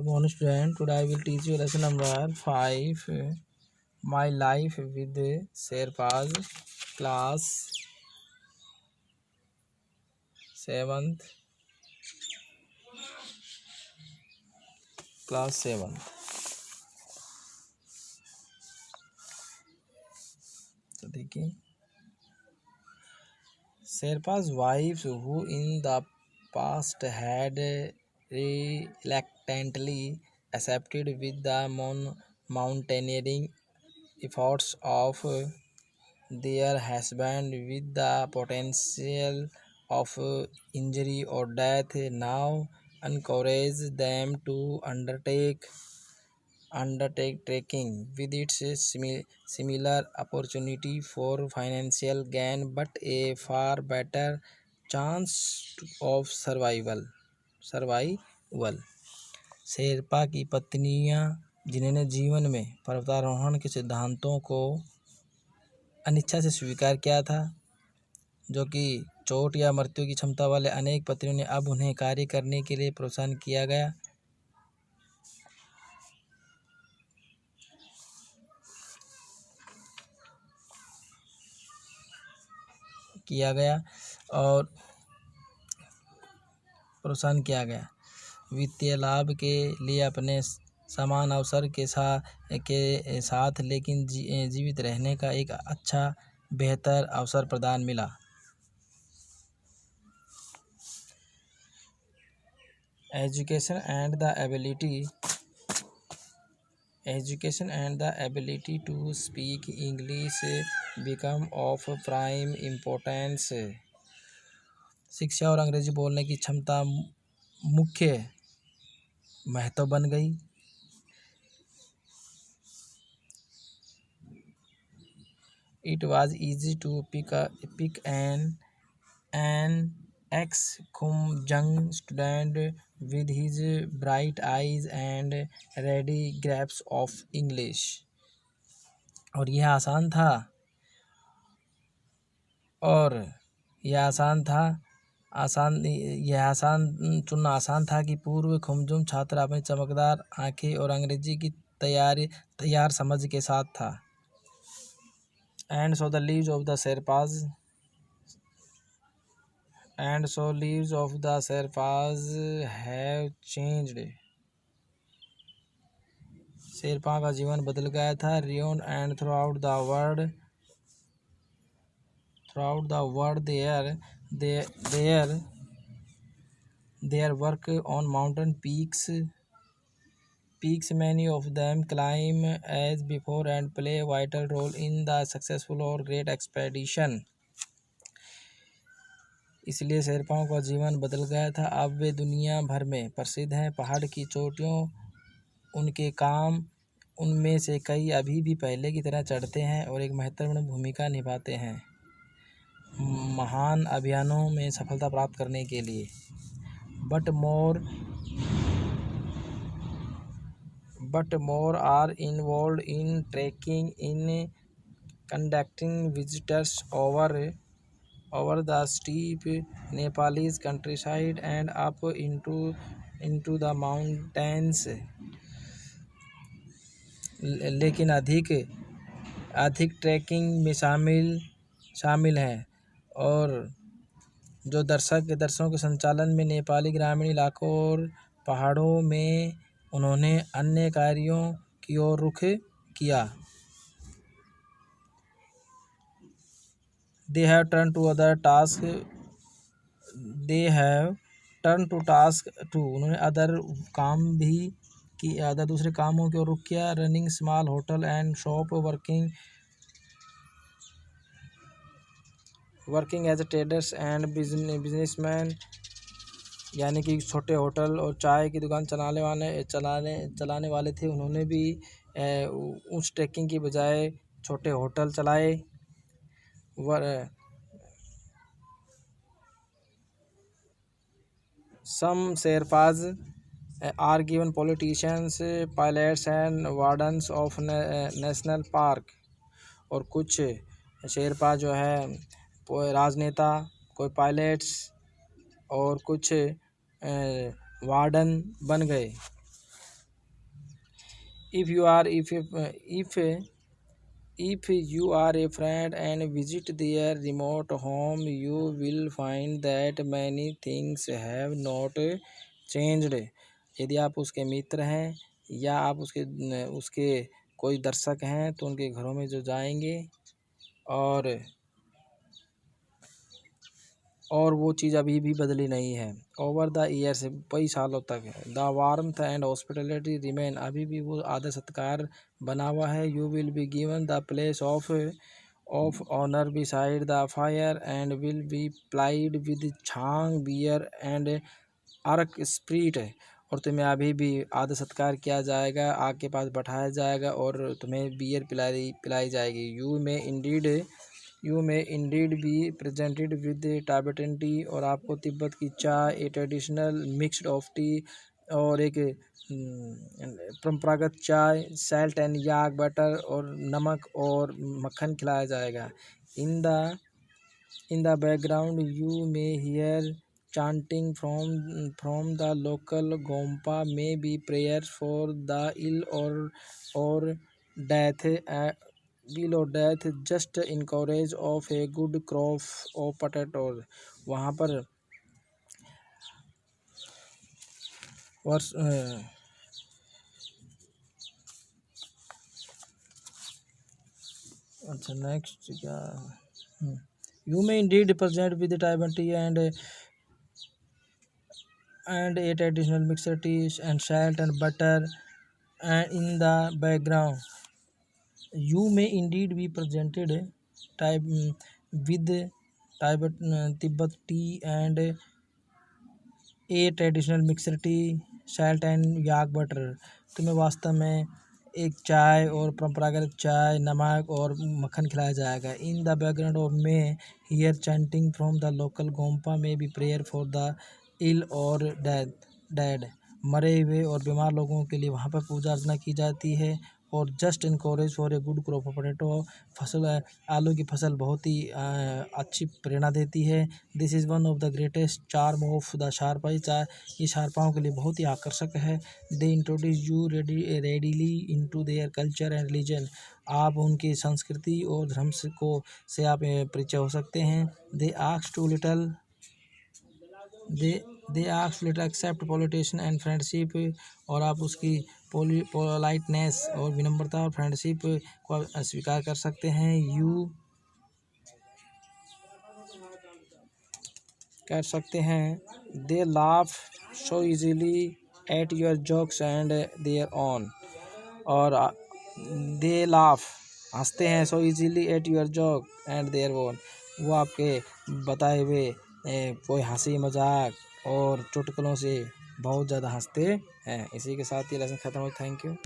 One student, today I will teach you lesson number 5. My life with Sherpas, class 7th. Class 7. तो देखिए, Sherpa's wives who in the past had reluctantly accepted with the mountaineering efforts of their husband with the potential of injury or death now encourage them to undertake trekking with its similar opportunity for financial gain but a far better chance of survival। Sherpa की पत्नियां जिन्होंने जीवन में पर्वतारोहण के सिद्धांतों को अनिच्छा से स्वीकार किया था, जो कि चोट या मृत्यु की क्षमता वाले अनेक पत्नियों ने अब उन्हें कार्य करने के लिए प्रोत्साहन किया गया। वित्तीय लाभ के लिए अपने समान अवसर के साथ लेकिन जीवित रहने का एक अच्छा बेहतर अवसर प्रदान मिला। Education and the ability to speak English become of prime importance। शिक्षा और अंग्रेजी बोलने की क्षमता मुख्य महत्व बन गई। It was easy to pick an young student with his bright eyes and ready grasp of English। और यह आसान चुनना आसान था कि पूर्व खुमजुम छात्र अपनी चमकदार आंखें और अंग्रेजी की तैयार समझ के साथ था। And so lives of the Sherpas have changed। Sherpa का जीवन बदल गया था। Renowned and throughout the world their work on mountain peaks many of them climb as before and play a vital role in the successful or great expedition। इसलिए शेरपाओं का जीवन बदल गया था। अब वे दुनिया भर में प्रसिद्ध हैं। पहाड़ की चोटियों उनके काम उनमें से कई अभी भी पहले की तरह चढ़ते हैं और एक महत्वपूर्ण भूमिका निभाते हैं महान अभियानों में सफलता प्राप्त करने के लिए। But more are involved in trekking, in conducting visitors over the steep Nepalese countryside and up into the mountains। लेकिन अधिक ट्रैकिंग में शामिल हैं और जो दर्शकों के संचालन में नेपाली ग्रामीण इलाकों और पहाड़ों में उन्होंने अन्य कार्यों की ओर रुख किया। They have turned to task too। उन्होंने दूसरे कामों की ओर रुख किया। Running small hotel and shop, working as traders and businessman, यानी कि छोटे होटल और चाय की दुकान चलाने वाले थे। उन्होंने भी उस ट्रैकिंग की बजाय छोटे होटल चलाए। Some Sherpas are given politicians, pilots and wardens of national park। और कुछ शेरपा जो है राजनेता, कोई पायलट्स और कुछ वार्डन बन गए। if you are if you are a friend and visit their remote home, you will find that many things have not changed. यदि आप उसके मित्र हैं या आप उसके कोई दर्शक हैं तो उनके घरों में जो जाएंगे और वो चीज़ अभी भी बदली नहीं है। ओवर द ईयर्स, कई सालों तक the warmth and hospitality remain, अभी भी वो आदर सत्कार बना हुआ है। You will be given the place of honour beside the fire and will be plied with chhang beer and arak spirit, और तुम्हें अभी भी आदर सत्कार किया जाएगा, आग के पास बैठाया जाएगा और तुम्हें बियर पिलाई जाएगी। You may indeed be presented with Tibetan tea, और आपको तिब्बत की चाय, a traditional mixed of tea, और एक परंपरागत चाय, सैल्ट एंड याक बटर, और नमक और मक्खन खिलाया जाएगा। In the background you may here chanting from the local gompa, may be prayers for the ill or death, just encourage of a good crop of potatoes। वहाँ पर वर्ष अच्छा नेक्स्ट क्या, you may indeed present with Tibetan tea and a traditional mixed tea and salt and butter, and in the background you may indeed be presented with Tibet tea and a traditional mixed tea, salt and yak butter। तुम्हें वास्तव में एक चाय और परंपरागत चाय, नमक और मक्खन खिलाया जाएगा। In the background of may hear chanting from the local gompa, may be prayer for the ill or dead, मरे हुए और बीमार लोगों के लिए वहाँ पर पूजा अर्चना की जाती है। और just encourage for a good crop of potato, फसल आलू की फसल बहुत ही अच्छी प्रेरणा देती है। This is one of the greatest charm of the Sherpas, ये शार्पाओं के लिए बहुत ही आकर्षक है। They introduce you readily into their culture and religion, आप उनकी संस्कृति और धर्म से आप परिचय हो सकते हैं। They ask to little accept politician and friendship, और आप उसकी पोलाइटनेस और विनम्रता और फ्रेंडशिप को स्वीकार कर सकते हैं। यू कर सकते हैं। They laugh so easily at your jokes and their own, और दे लाफ हंसते हैं so easily at your joke and their own, वो आपके बताए हुए कोई हंसी मजाक और चुटकुलों से बहुत ज़्यादा हंसते हैं। इसी के साथ ये लेसन ख़त्म हो। Thank you.